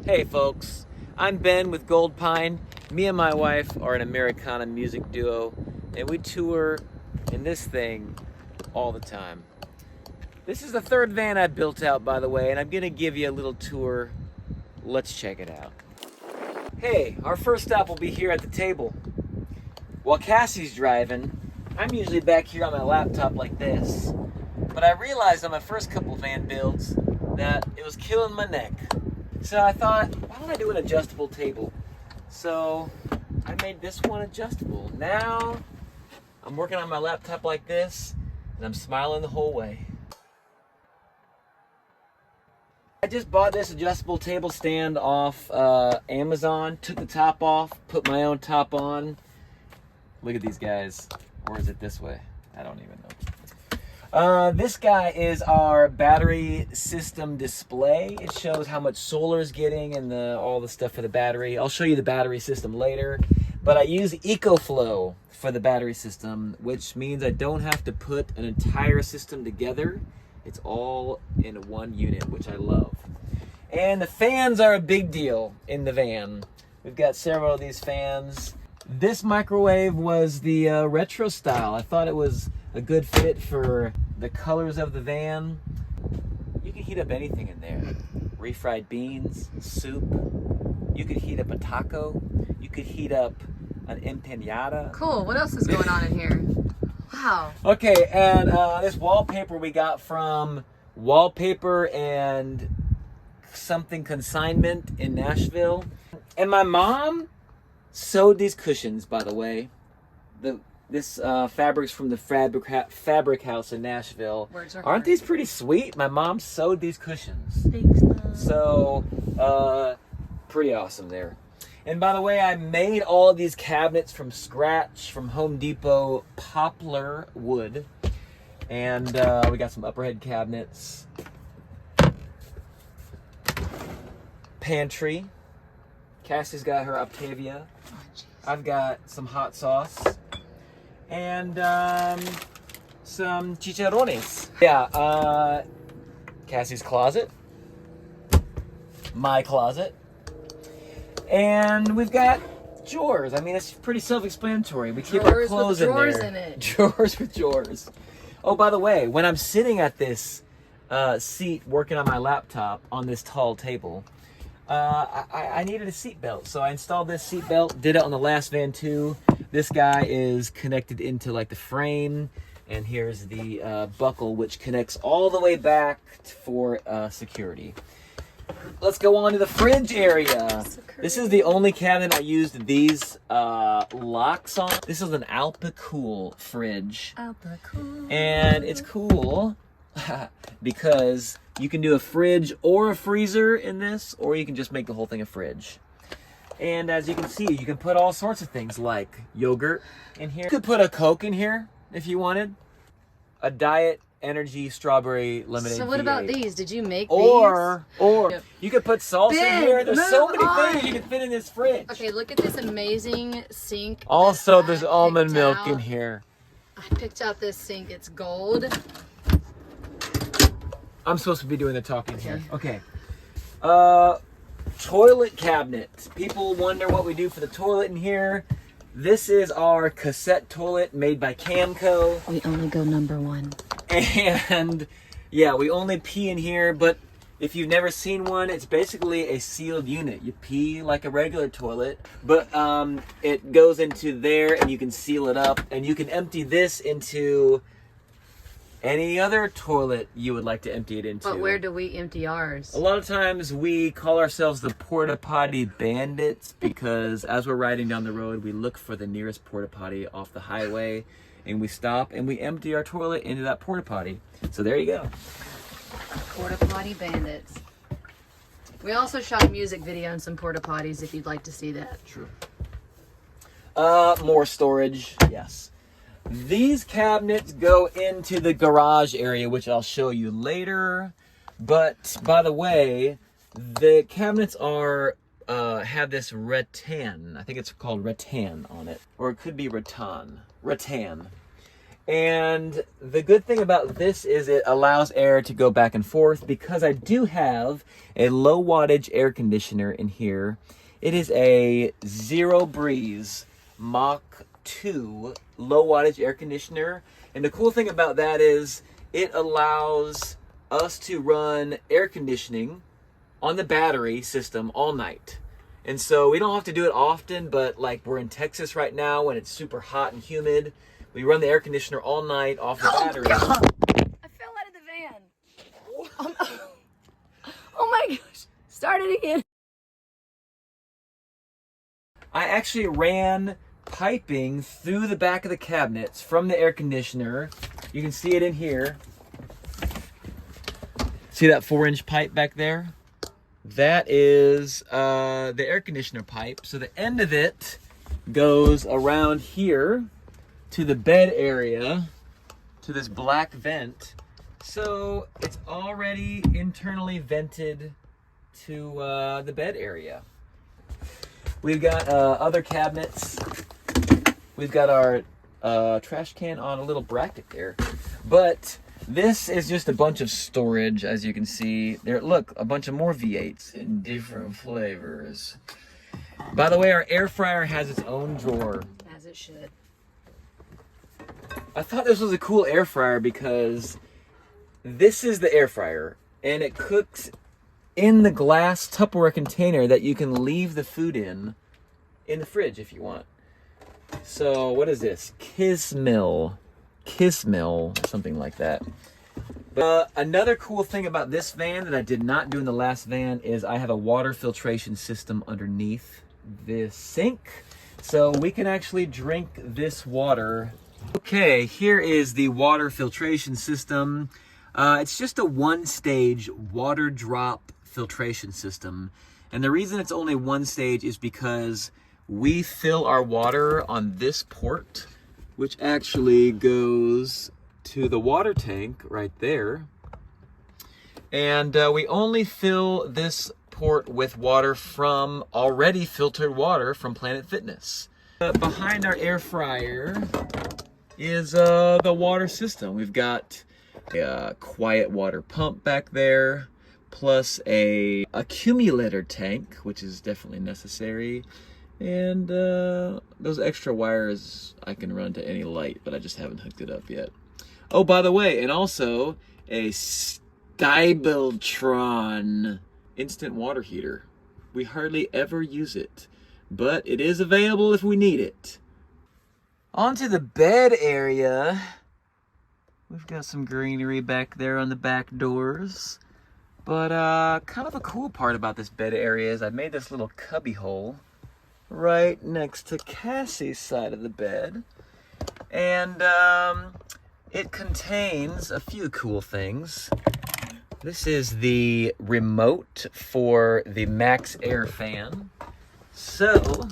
Hey folks, I'm Ben with Gold Pine. Me and my wife are an Americana music duo, and we tour in this thing all the time. This is the third van I built out, by the way, and I'm gonna give you a little tour. Let's check it out. Hey, our first stop will be here at the table. While Cassie's driving, I'm usually back here on my laptop like this. But I realized on my first couple van builds that it was killing my neck. So I thought, why don't I do an adjustable table? So I made this one adjustable. Now I'm working on my laptop like this, and I'm smiling the whole way. I just bought this adjustable table stand off Amazon, took the top off, put my own top on. Look at these guys. Or is it this way? I don't even know. This guy is our battery system display. It shows how much solar is getting and all the stuff for the battery. I'll show you the battery system later. But I use EcoFlow for the battery system, which means I don't have to put an entire system together. It's all in one unit, which I love. And the fans are a big deal in the van. We've got several of these fans. This microwave was the retro style. I thought it was a good fit for the colors of the van. You can heat up anything in there. Refried beans, soup. You could heat up a taco. You could heat up an empanada. Cool. What else is going on in here? Wow. Okay, and this wallpaper we got from Wallpaper and something consignment in Nashville. And my mom sewed these cushions, by the way. This fabric's from the fabric house in Nashville. Aren't these pretty sweet? My mom sewed these cushions. Thanks, Mom. So, pretty awesome there. And by the way, I made all of these cabinets from scratch from Home Depot poplar wood. And we got some upper head cabinets. Pantry. Cassie's got her Octavia. I've got some hot sauce. And some chicharrones. Yeah, Cassie's closet. My closet. And we've got drawers. I mean, it's pretty self-explanatory. We keep our clothes in there. Drawers in it. Drawers with drawers. Oh, by the way, when I'm sitting at this seat working on my laptop on this tall table, I needed a seat belt. So I installed this seat belt, did it on the last van too. This guy is connected into like the frame, and here's the buckle, which connects all the way back for security. Let's go on to the fridge area. This is the only cabinet I used these locks on. This is an Alpacool fridge. Alpacool. And it's cool because you can do a fridge or a freezer in this, or you can just make the whole thing a fridge. And as you can see, you can put all sorts of things like yogurt in here. You could put a Coke in here if you wanted. A Diet Energy Strawberry Lemonade. So what about these? Did you make or, these? Or you could put salsa in here. There's so many on. things you can fit in this fridge. Okay, look at this amazing sink. Also, there's almond milk in here. I picked out this sink. It's gold. I'm supposed to be doing the talking here. Okay. Toilet cabinet. People wonder what we do for the toilet in here. This is our cassette toilet made by Camco. We only go number one. And yeah, we only pee in here, but if you've never seen one, it's basically a sealed unit. You pee like a regular toilet, but it goes into there and you can seal it up, and you can empty this into any other toilet you would like to empty it into. But where do we empty ours? A lot of times we call ourselves the porta potty bandits because as we're riding down the road, we look for the nearest porta potty off the highway, and we stop and we empty our toilet into that porta potty. So there you go. Porta potty bandits. We also shot a music video on some porta potties if you'd like to see that. True. More storage, yes. These cabinets go into the garage area, which I'll show you later. But by the way, the cabinets are have this rattan. I think it's called rattan on it, or it could be rattan. And the good thing about this is it allows air to go back and forth, because I do have a low wattage air conditioner in here. It is a Zero Breeze Mach 2 low wattage air conditioner. And the cool thing about that is it allows us to run air conditioning on the battery system all night. And so we don't have to do it often, but like we're in Texas right now when it's super hot and humid. We run the air conditioner all night off the battery. I fell out of the van. Oh my gosh. Start it again. I actually ran piping through the back of the cabinets from the air conditioner. You can see it in here. See that 4-inch pipe back there? That is the air conditioner pipe. So the end of it goes around here to the bed area, to this black vent. So it's already internally vented to the bed area. We've got other cabinets. We've got our trash can on a little bracket there. But this is just a bunch of storage, as you can see. There, look, a bunch of more V8s in different flavors. By the way, our air fryer has its own drawer. As it should. I thought this was a cool air fryer because this is the air fryer, and it cooks in the glass Tupperware container that you can leave the food in the fridge if you want. So what is this? Kismill, something like that. But another cool thing about this van that I did not do in the last van is I have a water filtration system underneath the sink, so we can actually drink this water. Okay, here is the water filtration system. It's just a one-stage water drop filtration system. And the reason it's only one stage is because we fill our water on this port, which actually goes to the water tank right there. And we only fill this port with water from already filtered water from Planet Fitness. Behind our air fryer is the water system. We've got a quiet water pump back there, plus a accumulator tank, which is definitely necessary. And those extra wires I can run to any light, but I just haven't hooked it up yet. Oh, by the way, and also a Stybeltron instant water heater. We hardly ever use it, but it is available if we need it. Onto the bed area. We've got some greenery back there on the back doors. But kind of a cool part about this bed area is I made this little cubby hole right next to Cassie's side of the bed. And it contains a few cool things. This is the remote for the Max Air fan. So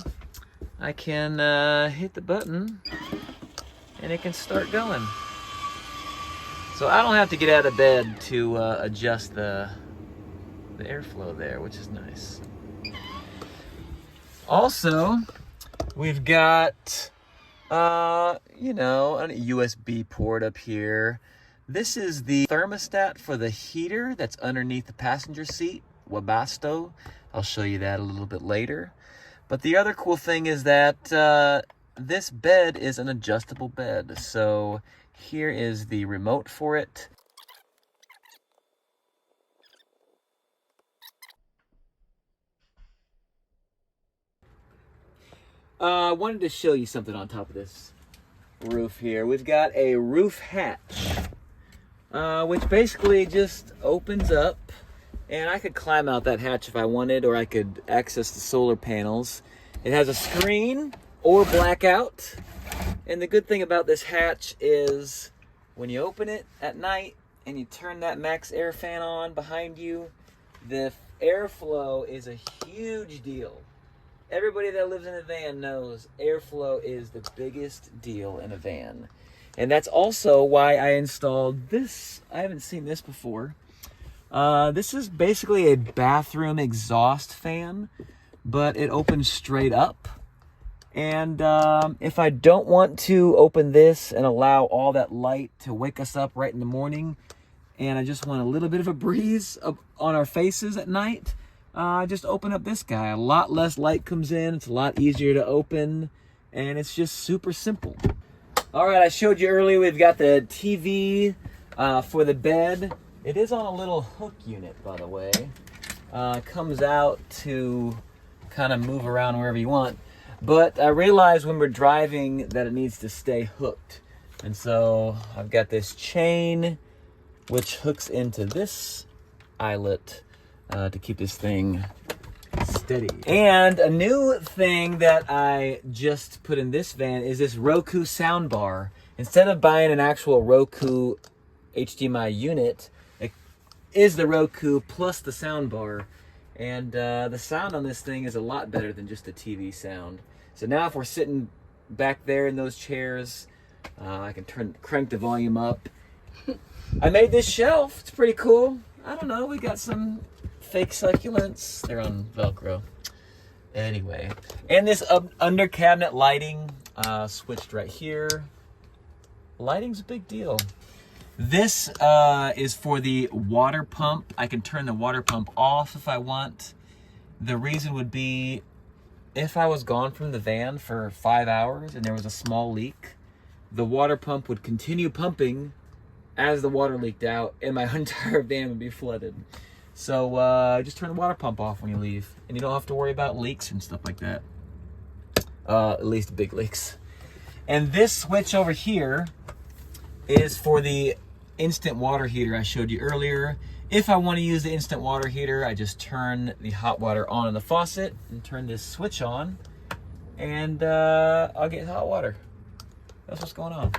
I can hit the button and it can start going. So I don't have to get out of bed to adjust the airflow there, which is nice. Also, we've got, you know, a USB port up here. This is the thermostat for the heater that's underneath the passenger seat, Webasto. I'll show you that a little bit later. But the other cool thing is that this bed is an adjustable bed. So here is the remote for it. I wanted to show you something on top of this roof here. We've got a roof hatch, which basically just opens up, and I could climb out that hatch if I wanted, or I could access the solar panels. It has a screen or blackout, and the good thing about this hatch is when you open it at night and you turn that Max Air fan on behind you, the airflow is a huge deal. Everybody that lives in a van knows airflow is the biggest deal in a van. And that's also why I installed this. I haven't seen this before. This is basically a bathroom exhaust fan, but it opens straight up. And if I don't want to open this and allow all that light to wake us up right in the morning, and I just want a little bit of a breeze up on our faces at night, I just open up this guy. A lot less light comes in. It's a lot easier to open, and it's just super simple. All right, I showed you earlier we've got the TV for the bed. It is on a little hook unit, by the way. Comes out to kind of move around wherever you want. But I realized when we're driving that it needs to stay hooked. And so I've got this chain which hooks into this eyelet to keep this thing steady. And a new thing that I just put in this van is this Roku sound bar. Instead of buying an actual Roku HDMI unit, it is the Roku plus the sound bar. And the sound on this thing is a lot better than just the TV sound. So now if we're sitting back there in those chairs, I can crank the volume up. I made this shelf. It's pretty cool. I don't know. We got some fake succulents. They're on Velcro. Anyway. And this under cabinet lighting switched right here. Lighting's a big deal. This is for the water pump. I can turn the water pump off if I want. The reason would be if I was gone from the van for 5 hours and there was a small leak, the water pump would continue pumping as the water leaked out and my entire van would be flooded. So just turn the water pump off when you leave and you don't have to worry about leaks and stuff like that. At least big leaks. And this switch over here is for the instant water heater I showed you earlier. If I want to use the instant water heater, I just turn the hot water on in the faucet and turn this switch on, and I'll get hot water. That's what's going on.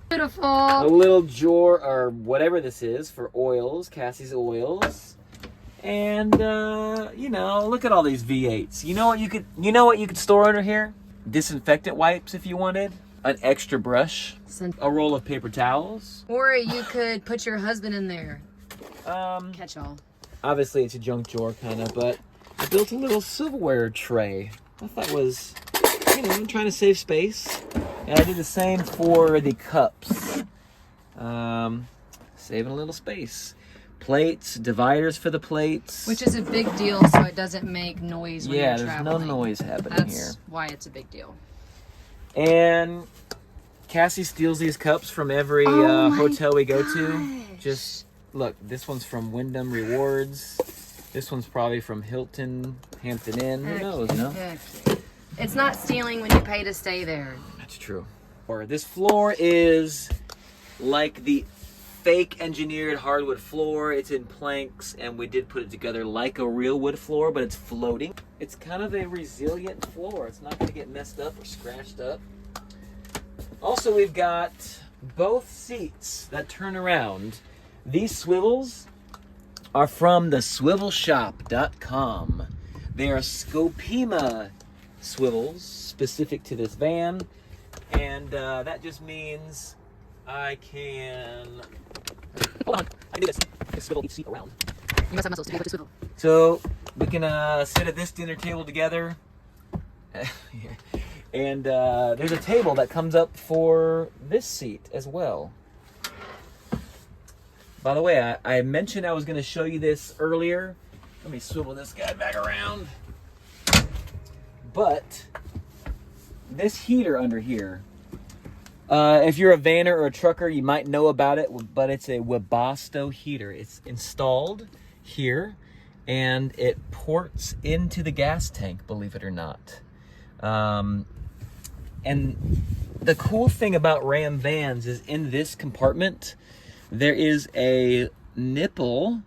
Beautiful. A little drawer or whatever this is for oils, Cassie's oils, and you know, look at all these V8s. You know what you could store under here? Disinfectant wipes if you wanted. An extra brush, a roll of paper towels. Or you could put your husband in there. Catch all. Obviously it's a junk drawer kind of, but I built a little silverware tray. I thought was, you know, I'm trying to save space. And I did the same for the cups. Saving a little space. Plates, dividers for the plates. Which is a big deal so it doesn't make noise when you're traveling. Yeah, there's no noise happening here. That's why it's a big deal. And Cassie steals these cups from every hotel we go to. Just look, this one's from Wyndham Rewards. This one's probably from Hilton, Hampton Inn. Who knows, no? It's not stealing when you pay to stay there. That's true. Or this floor is like the fake engineered hardwood floor. It's in planks, and we did put it together like a real wood floor, but it's floating. It's kind of a resilient floor. It's not going to get messed up or scratched up. Also, we've got both seats that turn around. These swivels are from the swivelshop.com. They are Scopima swivels specific to this van, and that just means I can... Hold on, I can do this. I can swivel each seat around. You must have muscles to be able to swivel. So we can sit at this dinner table together. And there's a table that comes up for this seat as well. By the way, I mentioned I was going to show you this earlier. Let me swivel this guy back around. But this heater under here, if you're a vanner or a trucker, you might know about it, but it's a Webasto heater. It's installed here, and it ports into the gas tank, believe it or not. And the cool thing about Ram vans is in this compartment, there is a nipple,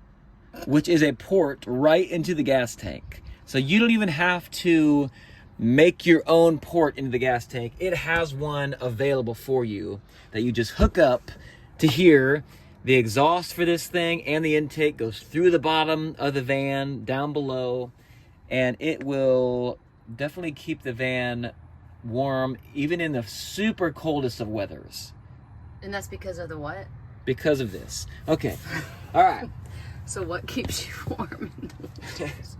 which is a port right into the gas tank. So you don't even have to make your own port into the gas tank. It has one available for you that you just hook up to here. The exhaust for this thing and the intake goes through the bottom of the van down below, and it will definitely keep the van warm even in the super coldest of weathers. And that's because of the what? Because of this. Okay. All right. So what keeps you warm in the winters?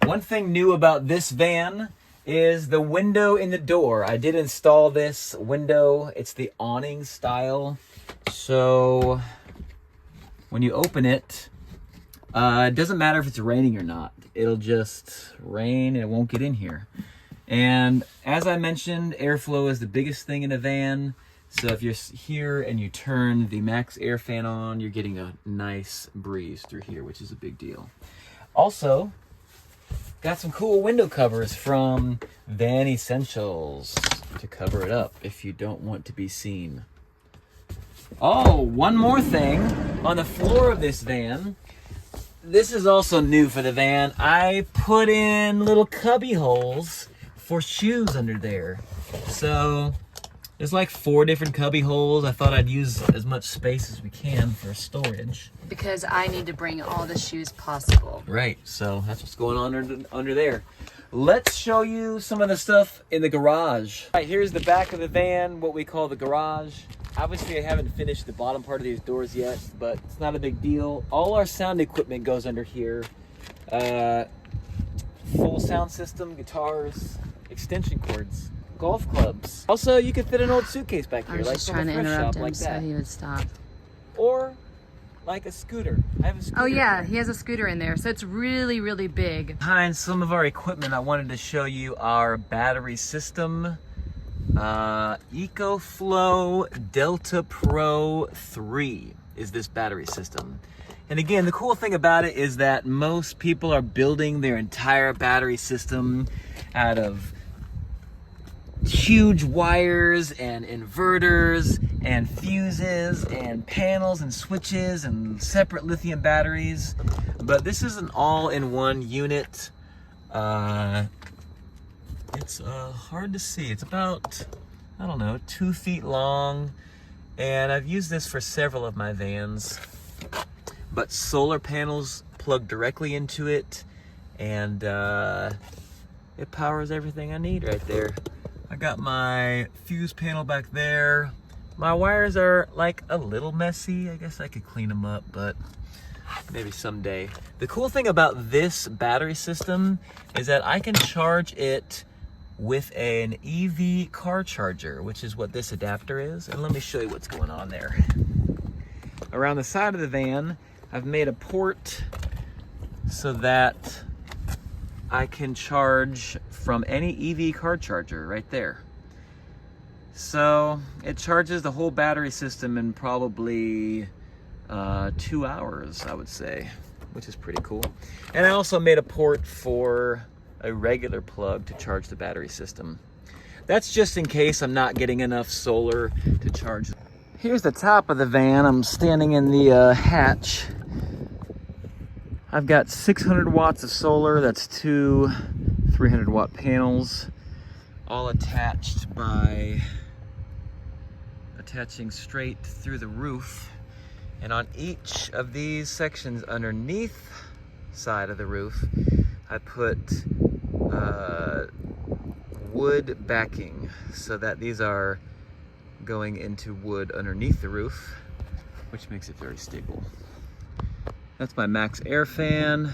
One thing new about this van is the window in the door. I did install this window. It's the awning style. So when you open it, it doesn't matter if it's raining or not. It'll just rain and it won't get in here. And as I mentioned, airflow is the biggest thing in a van. So if you're here and you turn the max air fan on, you're getting a nice breeze through here, which is a big deal. Also, got some cool window covers from Van Essentials to cover it up if you don't want to be seen. Oh, one more thing. On the floor of this van, this is also new for the van. I put in little cubby holes for shoes under there. So there's like 4 different cubby holes. I thought I'd use as much space as we can for storage. Because I need to bring all the shoes possible. Right, so that's what's going on under there. Let's show you some of the stuff in the garage. All right, here's the back of the van, what we call the garage. Obviously, I haven't finished the bottom part of these doors yet, but it's not a big deal. All our sound equipment goes under here. Full sound system, guitars, extension cords, golf clubs. Also, you could fit an old suitcase back here, I was like just from trying a to thrift interrupt shop him like so that. he would stop. Or like a scooter. I have a scooter. Oh yeah, here. he has a scooter in there, so it's really, really big. Behind some of our equipment, I wanted to show you our battery system. EcoFlow Delta Pro 3 is this battery system. And again, the cool thing about it is that most people are building their entire battery system out of huge wires and inverters and fuses and panels and switches and separate lithium batteries. But this is an all-in-one unit. It's hard to see. It's about, I don't know, 2 feet long. And I've used this for several of my vans. But solar panels plug directly into it. And it powers everything I need right there. I got my fuse panel back there. My wires are like a little messy. I guess I could clean them up, but maybe someday. The cool thing about this battery system is that I can charge it with an EV car charger, which is what this adapter is. And let me show you what's going on there. Around the side of the van, I've made a port so that I can charge from any EV car charger right there. So it charges the whole battery system in probably 2 hours, I would say, which is pretty cool. And I also made a port for a regular plug to charge the battery system. That's just in case I'm not getting enough solar to charge. Here's the top of the van. I'm standing in the hatch. I've got 600 watts of solar. That's 2 300-watt panels, all attached by attaching straight through the roof. And on each of these sections underneath side of the roof, I put wood backing so that these are going into wood underneath the roof, which makes it very stable. That's my max air fan,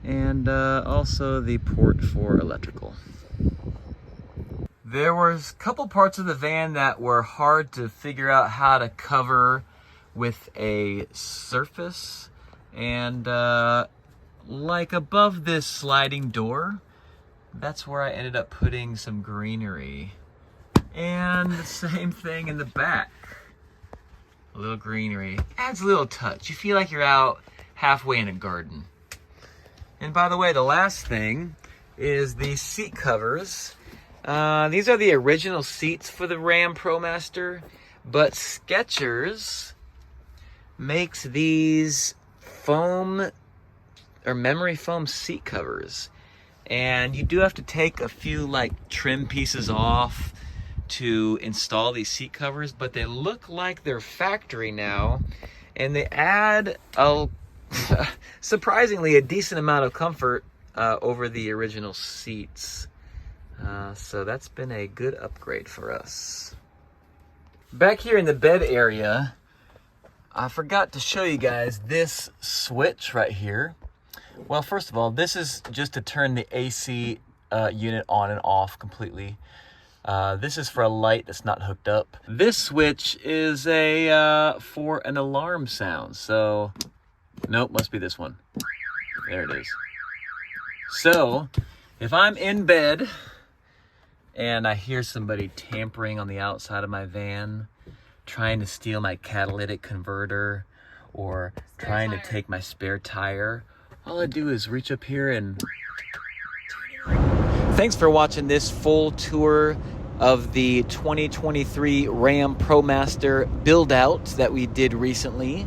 and also the port for electrical. There was a couple parts of the van that were hard to figure out how to cover with a surface, and like above this sliding door, that's where I ended up putting some greenery. And the same thing in the back. A little greenery. Adds a little touch. You feel like you're out halfway in a garden. And by the way, the last thing is the seat covers. These are the original seats for the Ram Promaster, but Skechers makes these foam or memory foam seat covers. And you do have to take a few like trim pieces off to install these seat covers, but they look like they're factory now, and they add a surprisingly a decent amount of comfort over the original seats. So that's been a good upgrade for us. Back here in the bed area, I forgot to show you guys this switch right here. Well, first of all, this is just to turn the AC unit on and off completely. This is for a light that's not hooked up. This switch is a for an alarm sound. So, nope, must be this one. There it is. So, if I'm in bed and I hear somebody tampering on the outside of my van, trying to steal my catalytic converter or trying to take my spare tire, all I do is reach up here and... Thanks for watching this full tour of the 2023 Ram Promaster build out that we did recently.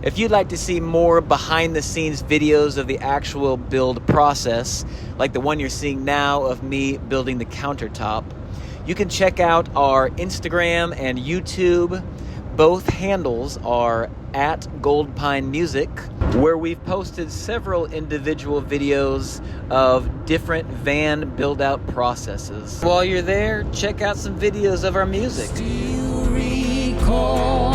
If you'd like to see more behind the scenes videos of the actual build process, like the one you're seeing now of me building the countertop, you can check out our Instagram and YouTube. Both handles are at Goldpine Music, where we've posted several individual videos of different van build-out processes. While you're there, check out some videos of our music. Still recall